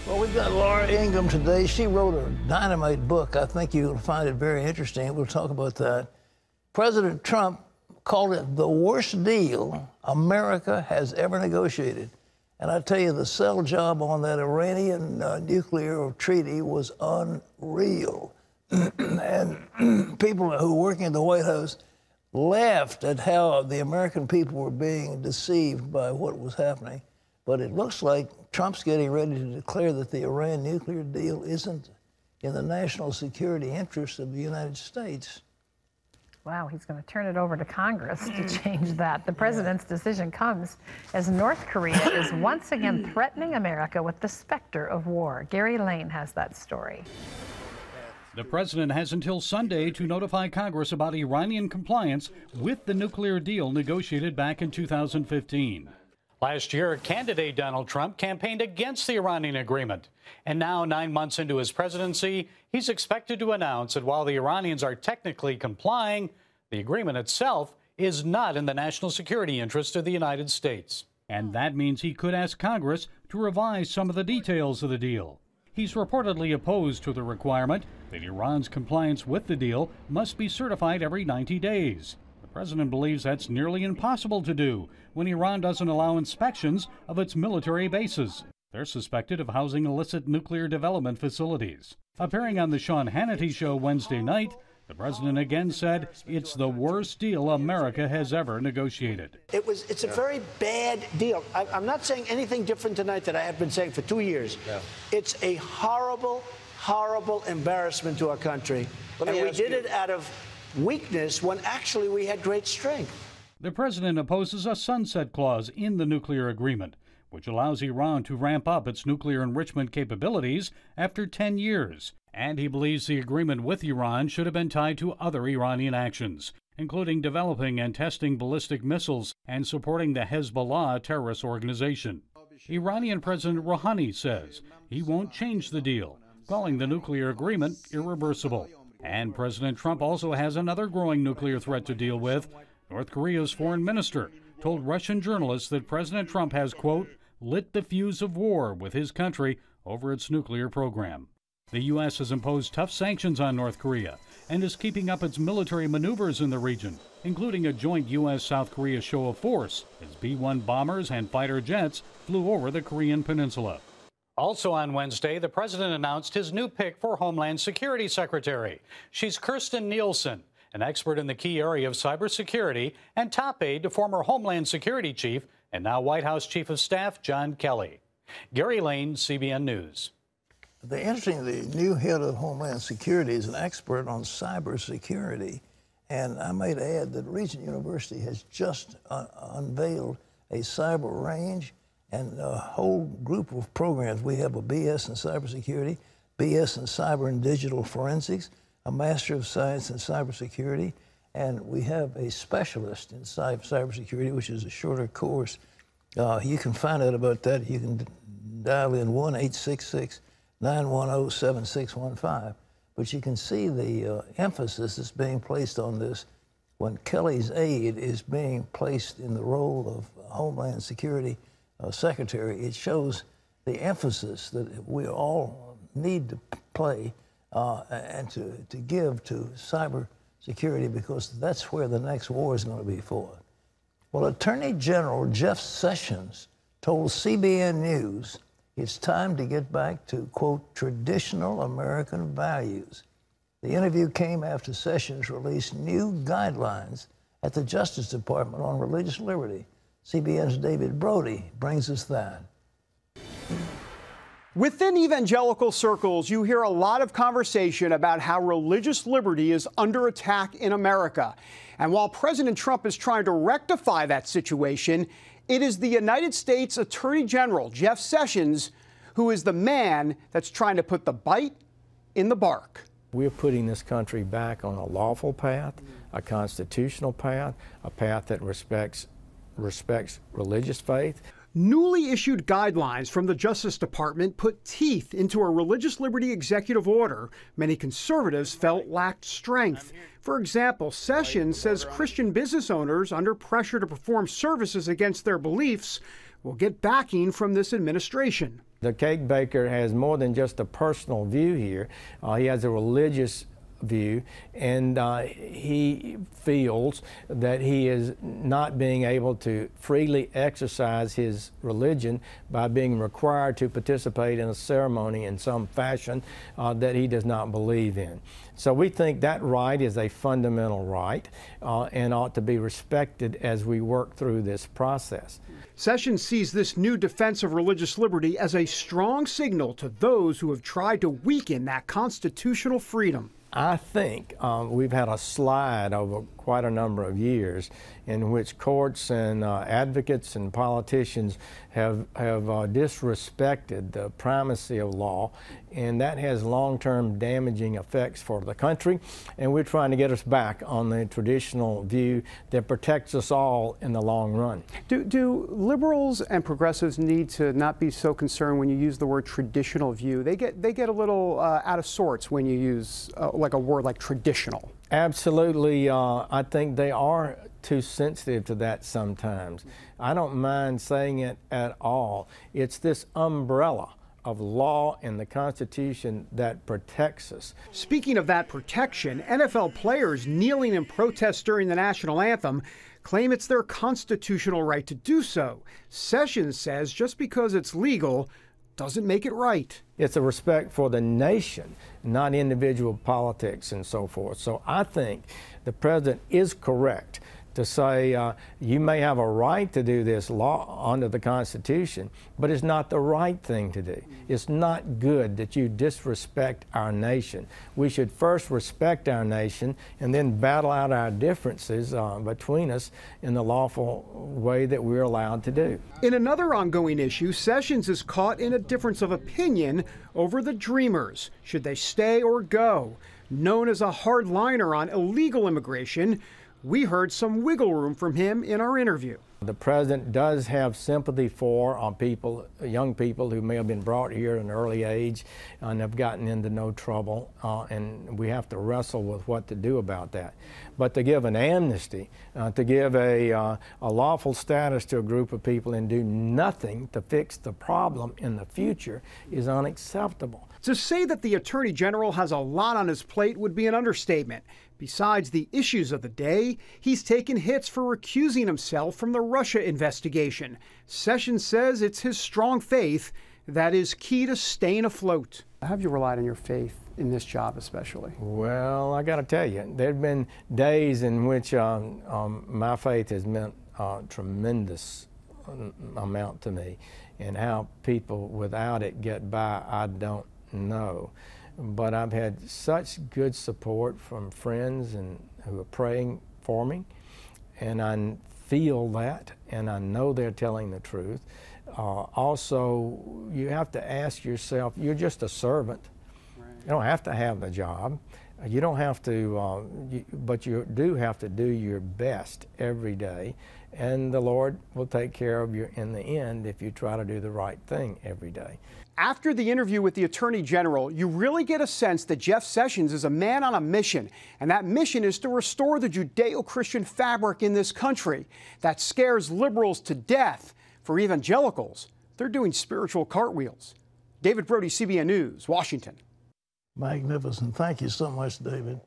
Well, we've got Laura Ingham today. She wrote a dynamite book. I think you'll find it very interesting. We'll talk about that. President Trump called it the worst deal America has ever negotiated. And I tell you, the sell job on that Iranian nuclear treaty was unreal. And people who were working at the White House laughed at how the American people were being deceived by what was happening. But it looks like Trump's getting ready to declare that the Iran nuclear deal isn't in the national security interest of the United States. Wow, he's going to turn it over to Congress to change that. The president's decision comes as North Korea is once again threatening America with the specter of war. Gary Lane has that story. The president has until Sunday to notify Congress about Iranian compliance with the nuclear deal negotiated back in 2015. Last year, candidate Donald Trump campaigned against the Iranian agreement. And now, 9 months into his presidency, he's expected to announce that while the Iranians are technically complying, the agreement itself is not in the national security interest of the United States. And that means he could ask Congress to revise some of the details of the deal. He's reportedly opposed to the requirement that Iran's compliance with the deal must be certified every 90 days. The president believes that's nearly impossible to do when Iran doesn't allow inspections of its military bases. They're suspected of housing illicit nuclear development facilities. Appearing on the Sean Hannity show Wednesday night, the president again said it's the worst deal America has ever negotiated. It's a very bad deal. I'm not saying anything different tonight that I have been saying for 2 years. Yeah. It's a horrible, horrible embarrassment to our country. And we did it out of weakness when actually we had great strength. The president opposes a sunset clause in the nuclear agreement, which allows Iran to ramp up its nuclear enrichment capabilities after 10 years. And he believes the agreement with Iran should have been tied to other Iranian actions, including developing and testing ballistic missiles and supporting the Hezbollah terrorist organization. Iranian President Rouhani says he won't change the deal, calling the nuclear agreement irreversible. And President Trump also has another growing nuclear threat to deal with. North Korea's foreign minister told Russian journalists that President Trump has, quote, lit the fuse of war with his country over its nuclear program. The U.S. has imposed tough sanctions on North Korea and is keeping up its military maneuvers in the region, including a joint U.S.-South Korea show of force as B-1 bombers and fighter jets flew over the Korean peninsula. Also on Wednesday, the president announced his new pick for Homeland Security Secretary. She's Kirstjen Nielsen, an expert in the key area of cybersecurity and top aide to former Homeland Security Chief and now White House Chief of Staff John Kelly. Gary Lane, CBN News. The new head of Homeland Security is an expert on cybersecurity. And I might add that Regent University has just unveiled a cyber range and a whole group of programs. We have a BS in cybersecurity, BS in cyber and digital forensics, a Master of Science in cybersecurity, and we have a specialist in cybersecurity, which is a shorter course. You can find out about that. You can dial in 1-866-910-7615. But you can see the emphasis that's being placed on this when Kelly's aide is being placed in the role of Homeland Security Secretary. It shows the emphasis that we all need to play and to give to cyber security, because that's where the next war is going to be fought. Well, Attorney General Jeff Sessions told CBN News it's time to get back to, quote, traditional American values. The interview came after Sessions released new guidelines at the Justice Department on religious liberty. CBN's David Brody brings us that. Within evangelical circles, you hear a lot of conversation about how religious liberty is under attack in America. And while President Trump is trying to rectify that situation, it is the United States Attorney General, Jeff Sessions, who is the man that's trying to put the bite in the bark. We're putting this country back on a lawful path, a constitutional path, a path that respects religious faith. Newly issued guidelines from the Justice Department put teeth into a religious liberty executive order many conservatives felt lacked strength. For example, Sessions says Christian business owners under pressure to perform services against their beliefs will get backing from this administration. The cake baker has more than just a personal view here. He has a religious view, and he feels that he is not being able to freely exercise his religion by being required to participate in a ceremony in some fashion that he does not believe in. So we think that right is a fundamental right and ought to be respected as we work through this process. Sessions sees this new defense of religious liberty as a strong signal to those who have tried to weaken that constitutional freedom. I think we've had a slide over quite a number of years in which courts and advocates and politicians have disrespected the primacy of law, and that has long-term damaging effects for the country, and we're trying to get us back on the traditional view that protects us all in the long run. Do liberals and progressives need to not be so concerned when you use the word traditional view? They get a little out of sorts when you use like a word like traditional. Absolutely. I think they are too sensitive to that sometimes. I don't mind saying it at all. It's this umbrella of law and the Constitution that protects us. Speaking of that protection, NFL players kneeling in protest during the national anthem claim it's their constitutional right to do so. Sessions says just because it's legal doesn't make it right. It's a respect for the nation, not individual politics and so forth. So I think the president is correct to say you may have a right to do this law under the Constitution, but it's not the right thing to do. It's not good that you disrespect our nation. We should first respect our nation and then battle out our differences between us in the lawful way that we're allowed to do. In another ongoing issue, Sessions is caught in a difference of opinion over the Dreamers. Should they stay or go? Known as a hardliner on illegal immigration, we heard some wiggle room from him in our interview. The president does have sympathy for people, young people who may have been brought here at an early age and have gotten into no trouble, and we have to wrestle with what to do about that. But to give an amnesty, to give a lawful status to a group of people and do nothing to fix the problem in the future is unacceptable. To say that the Attorney General has a lot on his plate would be an understatement. Besides the issues of the day, he's taken hits for recusing himself from the Russia investigation. Sessions says it's his strong faith that is key to staying afloat. How have you relied on your faith in this job especially? Well, I got to tell you, there have been days in which my faith has meant a tremendous amount to me, and how people without it get by, I don't know. But I've had such good support from friends and who are praying for me, and I feel that, and I know they're telling the truth. Also, you have to ask yourself, you're just a servant. Right. You don't have to have the job. You don't have to, but you do have to do your best every day, and the Lord will take care of you in the end if you try to do the right thing every day. After the interview with the Attorney General, you really get a sense that Jeff Sessions is a man on a mission, and that mission is to restore the Judeo-Christian fabric in this country that scares liberals to death. For evangelicals, they're doing spiritual cartwheels. David Brody, CBN News, Washington. Magnificent. Thank you so much, David.